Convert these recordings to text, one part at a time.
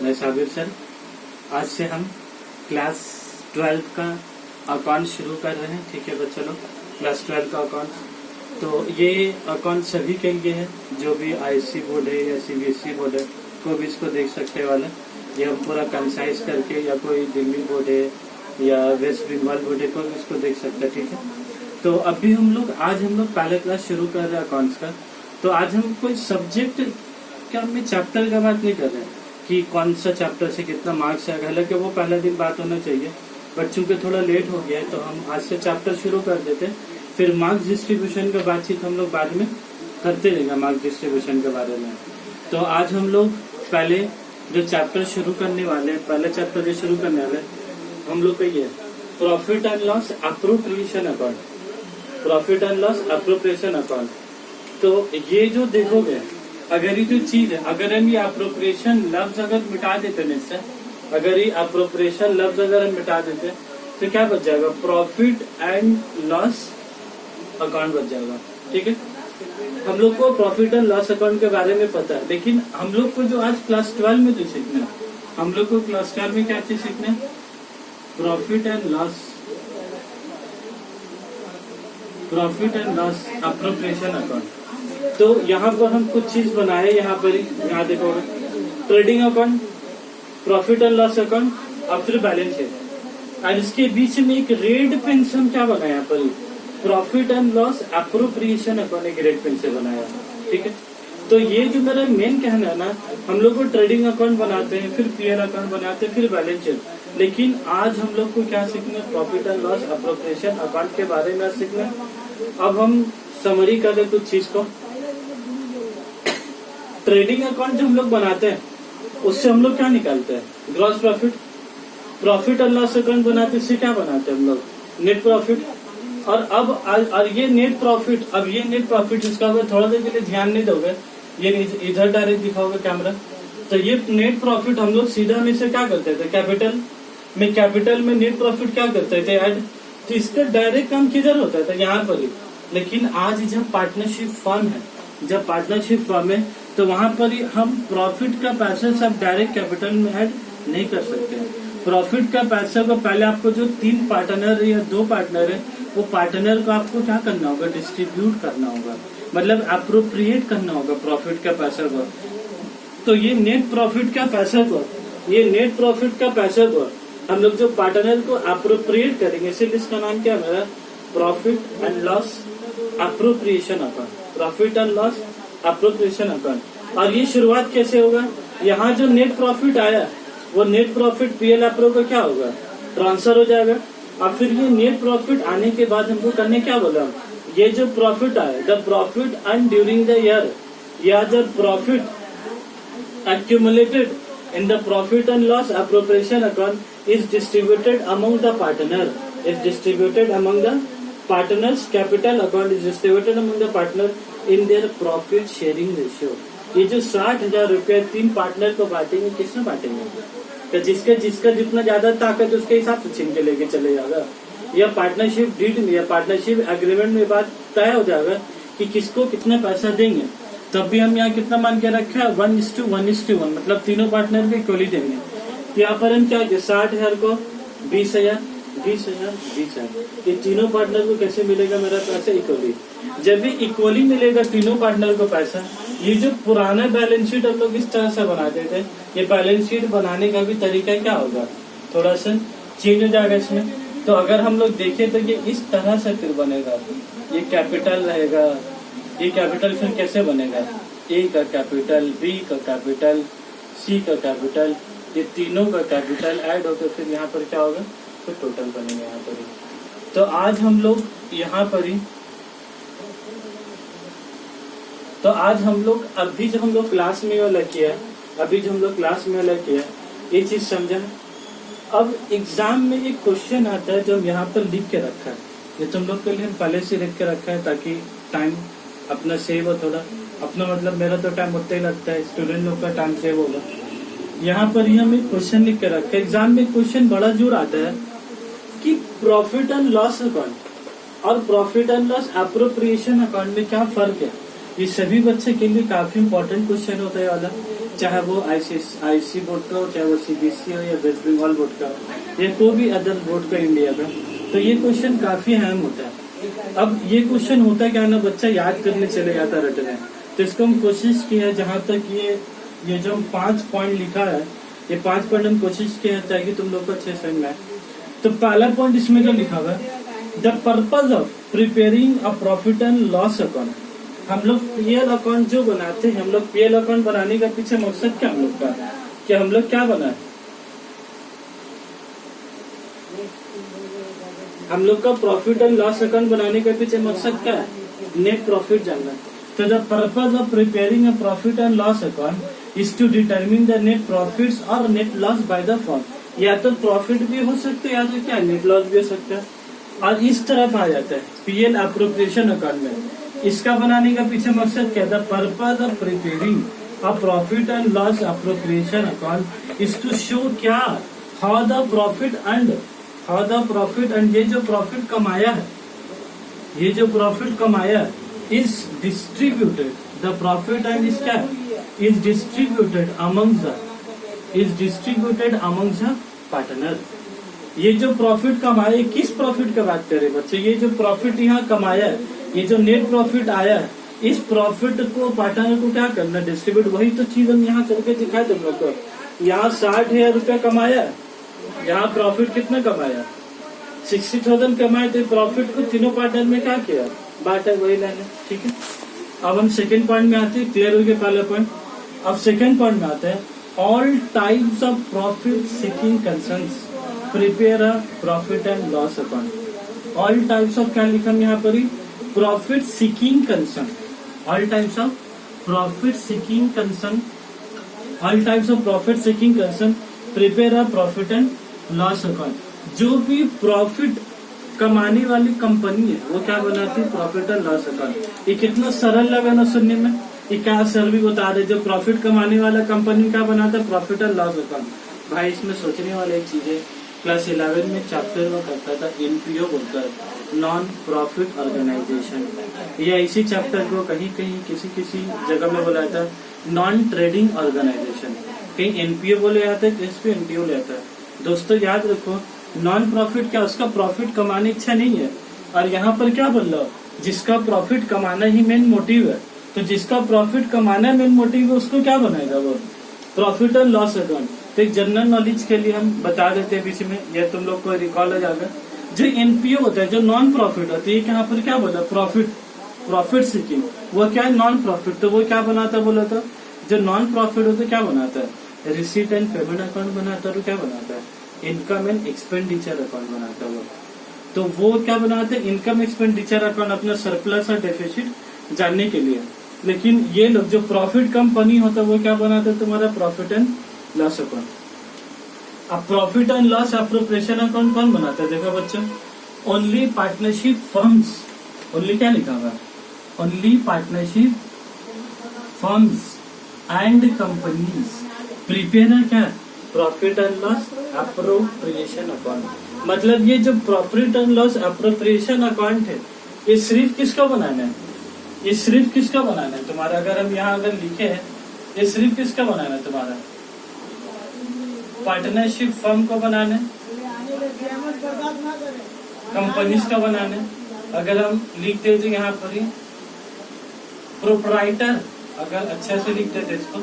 मैं साबिर सर। आज से हम क्लास 12 का अकाउंट शुरू कर रहे हैं। ठीक है बच्चों लोग, क्लास 12 का अकाउंट। तो ये अकाउंट सभी के लिए है, जो भी आईसी बोर्ड है या सीबीएसई बोर्ड है, कोई भी इसको देख सकते वाला। ये हम पूरा कंसाइज करके, या कोई दिल्ली बोर्ड है या वेस्ट बंगाल बोर्ड है, कोई भी इसको देख सकता है। ठीक है, तो अभी आज हम लोग पहला क्लास शुरू कर रहे हैं अकाउंट्स का। तो आज हम कोई सब्जेक्ट क्या में चैप्टर का बात नहीं कर रहे हैं कि कौन सा चैप्टर से कितना मार्क्स आएगा, हालांकि वो पहला दिन बात होना चाहिए, बट चूंकि थोड़ा लेट हो गया है तो हम आज से चैप्टर शुरू कर देते हैं। फिर मार्क्स डिस्ट्रीब्यूशन का बातचीत हम लोग बाद में करते रहेंगे, मार्क्स डिस्ट्रीब्यूशन के बारे में। तो आज हम लोग पहले जो चैप्टर शुरू करने वाले हैं, पहला चैप्टर जो शुरू करने वाले हैं हम लोग का ये profit and loss appropriation account. Profit and loss appropriation account. तो ये जो देखोगे, अगर ये जो चीज है, अगर हम ये अप्रोप्रिएशन लफ्ज अगर मिटा देते हैं इससे, अगर ये अप्रोप्रिएशन लफ्ज अगर हम मिटा देते तो क्या बच जाएगा? प्रॉफिट एंड लॉस अकाउंट बच जाएगा। ठीक है, हम लोग को प्रॉफिट एंड लॉस अकाउंट के बारे में पता है, लेकिन हम लोग को जो आज क्लास 12 में जो सीखना है, हम लोग को क्लास 12 में क्या चीज सीखना है? Profit and loss, profit and loss appropriation account. तो यहाँ पर हम कुछ चीज बनाए, यहाँ पर यहाँ देखोगे trading account, profit and loss account और फिर बैलेंस शीट। और इसके बीच में एक रेड पेन से हम क्या बनाया यहाँ पर? Profit and loss appropriation account एक रेड पेन से बनाया। ठीक है, तो ये जो मेरा मेन कहना है ना, हम लोग को ट्रेडिंग अकाउंट बनाते हैं, फिर पीएल अकाउंट बनाते हैं, फिर बैलेंस शीट। लेकिन आज हम लोग को क्या सीखना है? Profit and loss appropriation account के बारे में सीखना है। अब हम समरी कर दे कुछ चीज को। ट्रेडिंग अकाउंट जो हम लोग बनाते हैं उससे हम लोग क्या निकालते हैं? Gross profit. Profit and loss account बनाते हैं, इससे क्या बनाते हैं हम लोग? Net profit. और ये नेट प्रॉफिट, अब ये नेट प्रॉफिट इसका अगर थोड़ा देर के लिए ध्यान नहीं दोगे, ये इधर डायरेक्ट दिखाओगे कैमरा, तो ये नेट प्रॉफिट हम लोग सीधा में से क्या करते थे? कैपिटल में नेट प्रॉफिट क्या करते थे? ऐड। तो इसका डायरेक्ट काम किधर होता था? यहाँ पर ही। लेकिन आज जब पार्टनरशिप फर्म है, तो वहां पर ही हम प्रॉफिट का पैसा सब डायरेक्ट कैपिटल में ऐड नहीं कर सकते। प्रॉफिट का पैसा को पहले आपको जो 3 पार्टनर या 2 पार्टनर है, वो पार्टनर को आपको क्या करना होगा? डिस्ट्रीब्यूट करना होगा, मतलब अप्रोप्रिएट करना होगा प्रॉफिट का पैसा को। तो ये नेट प्रॉफिट का पैसा को हम लोग जो पार्टनर को अप्रोप्रिएट करेंगे, इसीलिए इसका नाम क्या है? Profit and loss appropriation account. Profit and loss appropriation account. और ये शुरुआत कैसे होगा? यहाँ जो नेट प्रॉफिट आया, वो नेट प्रॉफिट पीएल अप्रो को क्या होगा? ट्रांसफर हो जाएगा। और फिर ये नेट प्रॉफिट आने के बाद हमको करने क्या बोला? ये जो प्रॉफिट आया, the profit earn during the year, या the profit accumulated in the profit and loss appropriation account is distributed among the partners. Capital account is distributed among the partner in their profit sharing ratio. ये जो 60,000 रुपया 3 partner को बांटेंगे, किसने बांटेंगे? तो जिसका जितना ज्यादा ताकत उसके हिसाब से छीन के लेके चले जाएगा। या पार्टनरशिप डीड में या पार्टनरशिप एग्रीमेंट में बात तय हो जाएगा कि किसको कितना पैसा देंगे। तब भी हम यहाँ कितना मान के रखा है? 1:1, मतलब तीनों पार्टनर को इक्वली देंगे। यहाँ पर हम क्या 60,000 को 20,000, 20,000। ये तीनों पार्टनर को कैसे मिलेगा मेरा पैसा? इक्वली। जब भी इक्वली मिलेगा तीनों पार्टनर को पैसा, ये जो पुराना बैलेंस शीट हम लोग इस तरह से बनाते थे, ये बैलेंस शीट बनाने का भी तरीका क्या होगा? थोड़ा सा चेंज हो जाएगा इसमें। तो अगर हम लोग देखें तो ये इस तरह से फिर बनेगा। ये कैपिटल रहेगा, ये कैपिटल फिर कैसे बनेगा? ए का कैपिटल, बी का कैपिटल, सी का कैपिटल, ये तीनों का कैपिटल ऐड होकर फिर यहाँ पर क्या होगा? फिर टोटल बनेगा यहाँ पर ही। तो आज हम लोग यहाँ पर ही, तो आज हम लोग अभी जो हम लोग क्लास में वाला किया, ये चीज समझा। अब एग्जाम में एक क्वेश्चन आता है जो हम यहाँ पर लिख के रखा है, ये तुम लोग के लिए पहले से लिख के रखा है ताकि टाइम अपना सेव हो थोड़ा। अपना मतलब मेरा तो टाइम उतना ही लगता है, स्टूडेंट लोग का टाइम सेव होगा। यहाँ पर ही हम एक क्वेश्चन लिख के रखा है। एग्जाम में क्वेश्चन बड़ा जोर आता है कि प्रॉफिट एंड लॉस अकाउंट और profit and loss appropriation account में क्या फर्क है। ये सभी बच्चे के लिए काफी इम्पोर्टेंट क्वेश्चन होता है वाला, चाहे वो आईसी बोर्ड का हो, चाहे वो सीबीएसई हो या वेस्ट बंगाल बोर्ड का हो या कोई भी अदर बोर्ड का इंडिया का, तो ये क्वेश्चन काफी अहम होता है। अब ये क्वेश्चन होता क्या ना, बच्चा याद करने चले जाता रटने, तो इसको हम कोशिश की है जहाँ तक ये जो 5 पॉइंट लिखा है, ये 5 पॉइंट हम कोशिश किए हैं ताकि तुम लोग को अच्छे समझ में आए। तो पहला पॉइंट इसमें क्या लिखा हुआ है, the purpose of preparing a profit and loss account. हम लोग पीएल अकाउंट जो बनाते हैं, हम लोग पीएल अकाउंट बनाने का पीछे मकसद क्या हम लोग का, कि हम लोग क्या बनाए, हम लोग का प्रॉफिट एंड लॉस अकाउंट बनाने के पीछे मकसद क्या है, नेट प्रॉफिट जानना। तो the purpose of preparing a profit and loss account is to determine the net profits और net loss by the firm. या तो प्रॉफिट भी हो सकते हैं या तो क्या नेट लॉस भी हो सकता है। और इस तरफ आ जाता है पीएल अप्रोप्रिएशन अकाउंट में, इसका बनाने का पीछे मकसद क्या था, purpose of preparing a profit and loss appropriation account is to show क्या, हाउ द प्रॉफिट एंड ये जो प्रॉफिट कमाया है, ये जो प्रॉफिट कमाया है is distributed, the profit and is क्या, is distributed among the partner. ये जो प्रॉफिट कमाया, किस प्रॉफिट का बात करें बच्चे, ये जो प्रॉफिट यहाँ कमाया है, ये जो नेट प्रॉफिट आया है, इस प्रॉफिट को पार्टनर को क्या करना, डिस्ट्रीब्यूट। वही तो चीज हम यहाँ करके दिखाए तुम लोग को। यहाँ 60,000 रुपया कमाया, यहाँ प्रॉफिट कितना कमाया, 60,000 कमाए, तो प्रॉफिट को तीनों पार्टनर में क्या किया, बांटा, वही लाने। ठीक है, अब हम सेकेंड पॉइंट में आते हैं। क्लियर हो गया पहला पॉइंट। अब सेकेंड पॉइंट में आते हैं, all types of profit seeking concerns prepare a profit and loss account. All types of क्या लिखा यहाँ पर, profit seeking concern, all types of profit seeking concern, all types of profit seeking concern prepare a profit and loss account. जो भी profit कमाने वाली company है वो क्या बनाती है, प्रॉफिट एंड लॉस अकाउंट। ये कितना सरल लगा ना सुनने में, ये क्या सर भी बता रहे, जो प्रॉफिट कमाने वाला कंपनी क्या बनाता है, प्रॉफिट एंड लॉस अकाउंट। भाई इसमें सोचने वाली एक चीज है, क्लास 11 में चैप्टर में करता था एनपीओ बोलता है, नॉन प्रॉफिट ऑर्गेनाइजेशन, या इसी चैप्टर को कहीं कहीं किसी किसी जगह में बोला था नॉन ट्रेडिंग ऑर्गेनाइजेशन, कहीं एनपीओ बोले जाता है, कहीं पे एनपीओ लेता है। दोस्तों याद रखो, नॉन प्रॉफिट क्या, उसका प्रॉफिट कमाने इच्छा नहीं है, और यहाँ पर क्या बोल रहा हो, जिसका प्रॉफिट कमाना ही मेन मोटिव है, तो जिसका प्रॉफिट कमाना मेन मोटिव है उसको क्या बनाएगा वो, प्रॉफिट एंड लॉस अकाउंट। तो एक जनरल नॉलेज के लिए हम बता देते हैं बीच में, यह तुम लोग को रिकॉल हो जाएगा। जो एनपीओ होता है, जो नॉन प्रॉफिट होता है, यहाँ पर क्या बोला, प्रॉफिट सीकिंग, वो क्या है, नॉन प्रॉफिट, तो वो क्या बनाता बोला था, जो नॉन प्रॉफिट होता है क्या बनाता है, रिसीट एंड पेमेंट अकाउंट बनाता है, क्या बनाता है, इनकम एंड एक्सपेंडिचर अकाउंट बनाता है वो। तो वो क्या बनाते हैं, इनकम एक्सपेंडिचर अकाउंट, अपना सरप्लस और डेफिसिट जानने के लिए। लेकिन ये लोग जो प्रॉफिट कंपनी होता है वो क्या बनाते हैं, तुम्हारा प्रॉफिट एंड लॉस अकाउंट। अब profit and loss appropriation account कौन बनाता है, देखो बच्चों, ओनली पार्टनरशिप फर्म्स, ओनली क्या लिखा हुआ, only partnership firms and companies prepare है क्या, profit and loss appropriation account. मतलब ये जो profit and loss appropriation account है, ये सिर्फ किसका बनाना है, ये सिर्फ किसका बनाना है तुम्हारा, अगर हम यहाँ अगर लिखे हैं, ये सिर्फ किसका बनाना है तुम्हारा, पार्टनरशिप फर्म को बनाना है, कंपनीज का बनाना है। अगर हम लिखते हैं तो यहाँ पर ही प्रोप्राइटर, अगर अच्छा से लिख देते इसको,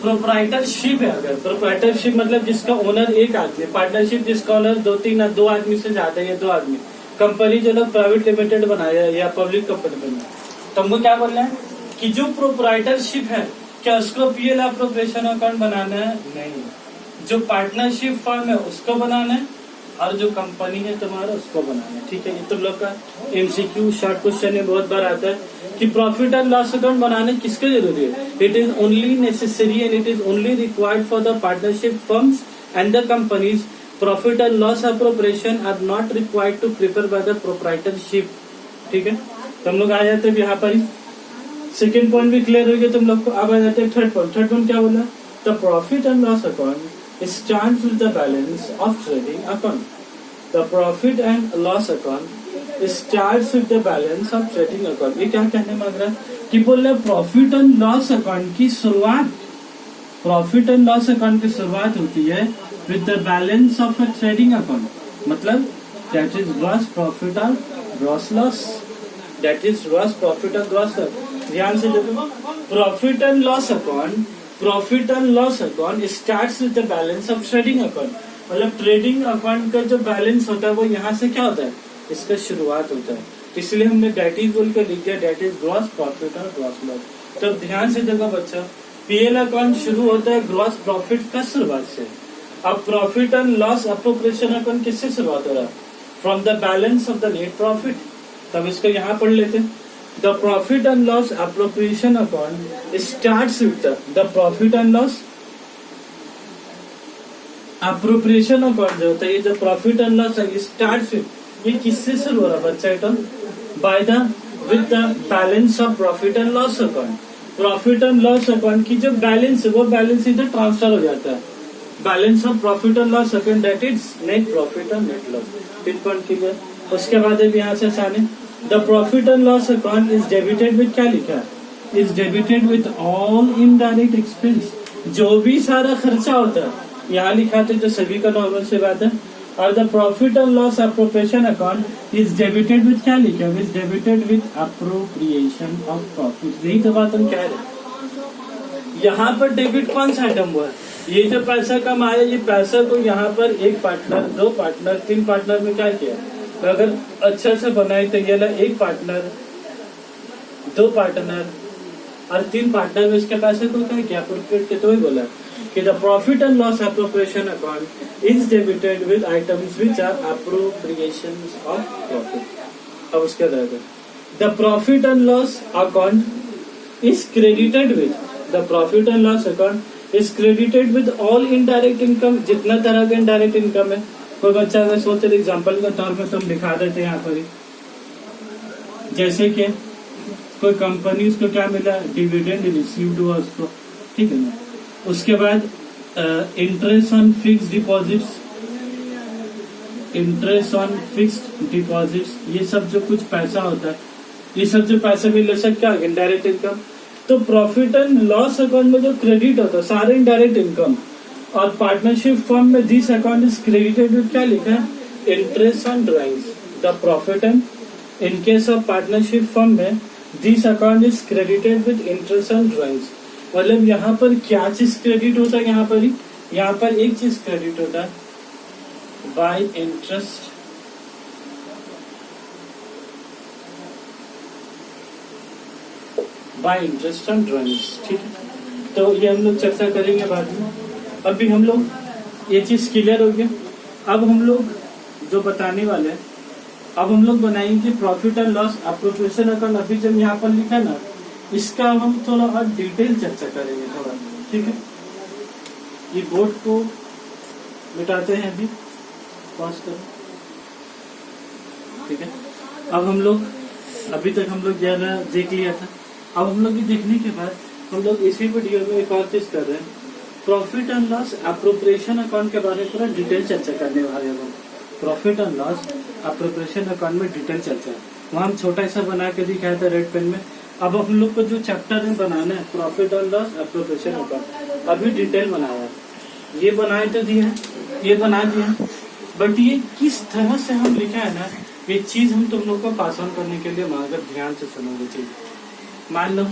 प्रोप्राइटरशिप है। अगर प्रोप्राइटरशिप मतलब जिसका ओनर एक आदमी, पार्टनरशिप जिसका ओनर दो आदमी से ज्यादा है, दो आदमी, कंपनी जो लोग प्राइवेट लिमिटेड बनाया या पब्लिक कंपनी बनाया, तो हमको क्या बोलना है कि जो प्रोप्राइटरशिप है क्या उसको पीएल अप्रोप्रिएशन अकाउंट बनाना है, नहीं, जो पार्टनरशिप फर्म है उसको बनाना है, और जो कंपनी है तुम्हारा उसको बनाना है। ठीक है, ये तुम लोग का एमसीक्यू शॉर्ट क्वेश्चन में बहुत बार आता है कि प्रॉफिट एंड लॉस अकाउंट बनाने किसके जरूरी है, it is only necessary and it is only required for the partnership firms and the companies. Profit and loss appropriation are not required to prepare by the proprietorship. ठीक है, तुम लोग आ जाते हैं यहाँ पर ही, सेकेंड पॉइंट भी क्लियर हो गया तुम लोग को। अब आ जाते हैं थर्ड पॉइंट। थर्ड पॉइंट क्या बोला, the profit and loss account stands with the balance of trading account. The profit and loss account starts with the balance of trading account. ये क्या कहने मांग रहा है कि बोल रहे प्रॉफिट एंड लॉस अकाउंट की शुरुआत, प्रॉफिट एंड लॉस अकाउंट की शुरुआत होती है with the balance of a trading account, मतलब दैट इज ग्रॉस प्रॉफिट और gross loss, that is gross profit और ग्रॉस लॉस। ध्यान से देखो, profit and loss account, profit and loss account starts with the balance of trading account, मतलब trading account का जो balance होता है वो यहाँ से क्या होता है, इसका शुरुआत होता है, इसलिए हमने डेट इज बोल कर लिख दिया, डेट इज ग्रॉस प्रॉफिट और ग्रॉस लॉस। तो ध्यान से देखो बच्चा, पीएल अकाउंट शुरू होता है ग्रॉस प्रॉफिट का शुरुआत से। अब profit and loss appropriation account किससे शुरुआत हो रहा है, from the balance of the net profit. तब इसको यहाँ पढ़ लेते, the profit and loss appropriation account starts with the profit and loss appropriation account जो होता है, ये जो प्रॉफिट एंड लॉस है स्टार्ट्स विद, ये किससे शुरू हो रहा है बच्चा, it by the with the balance of profit and loss account. Profit and loss account की जो बैलेंस है वो बैलेंस इधर ट्रांसफर हो जाता है, balance of profit and loss account that is net profit and net loss. तीन point ठीक है। उसके बाद अब यहाँ से सामने the profit and loss account is debited with, क्या लिखा है, is debited with all indirect expense, जो भी सारा खर्चा होता है यहाँ लिखा था, जो सभी का नॉर्मल से बात है। और the profit and loss appropriation account is debited with, क्या लिखा है, is debited with appropriation of profit. यही तो बात हम कह रहे हैं। यहाँ पर डेबिट कौन सा आइटम हुआ है, ये जो पैसा कम आया, ये पैसा को यहाँ पर एक पार्टनर, दो पार्टनर, तीन पार्टनर में क्या किया, तो अगर अच्छा से बनाए तो ये एक पार्टनर, दो पार्टनर और तीन पार्टनर में इसके पैसे को क्या किया, अप्रोप्रिएट किया। तो वही बोला कि the profit and loss appropriation account is debited with items which are appropriations of profit. अब उसके बाद the profit and loss account is credited with, the profit and loss account is credited with all indirect income, जितना तरह का indirect income है। कोई बच्चा अगर सोचे एग्जाम्पल के तौर पर तुम दिखा देते यहाँ पर, जैसे कि कोई कंपनी उसको क्या मिला, डिविडेंड रिसीव्ड हुआ उसको, ठीक है ना। उसके बाद interest on fixed deposits, interest on fixed deposits, ये सब जो कुछ पैसा होता है, ये सब जो पैसा मिल सकता है इनडायरेक्ट इनकम। तो प्रॉफिट एंड लॉस अकाउंट में जो क्रेडिट होता है सारे इनडायरेक्ट इनकम, और पार्टनरशिप फर्म में this account is credited with, क्या लिखा है, interest on drawings. The profit and in case of partnership firm में this account is credited with interest on drawings. मतलब यहाँ पर क्या चीज क्रेडिट होता है, यहाँ पर एक चीज क्रेडिट होता है, bye interest, bye interest on drawings, ठीक है। तो ये हम लोग चर्चा करेंगे बाद में। अभी हम लोग ये चीज क्लियर हो गया। अब हम लोग जो बताने वाले हैं, अब हम लोग बनाएंगे profit and loss appropriation account. अभी जब यहाँ पर लिखा ना, इसका हम थोड़ा और डिटेल चर्चा करेंगे थोड़ा, ठीक है। ये बोर्ड को मिटाते हैं, अभी पॉज करो, ठीक है। अब हम लोग, अभी तक हम लोग ज्यादा देख लिया था। अब हम लोग ये देखने के बाद हम लोग इसी वीडियो में एक और चीज कर रहे हैं, profit and loss appropriation account के बारे में पूरा डिटेल चर्चा करने वाले हैं। Profit and loss appropriation account में डिटेल चर्चा है, वहाँ हम छोटा सा बना के दिखाया था रेड पेन में। अब हम लोग को जो चैप्टर में बनाना है profit and loss appropriation account, अभी डिटेल बनाया है। ये बनाए तो दिया, ये बना दिया, बट ये किस तरह से हम लिखा है ना, ये चीज हम तुम लोग को पास ऑन करने के लिए मांगर ध्यान से सुनोगे। चीज मान लो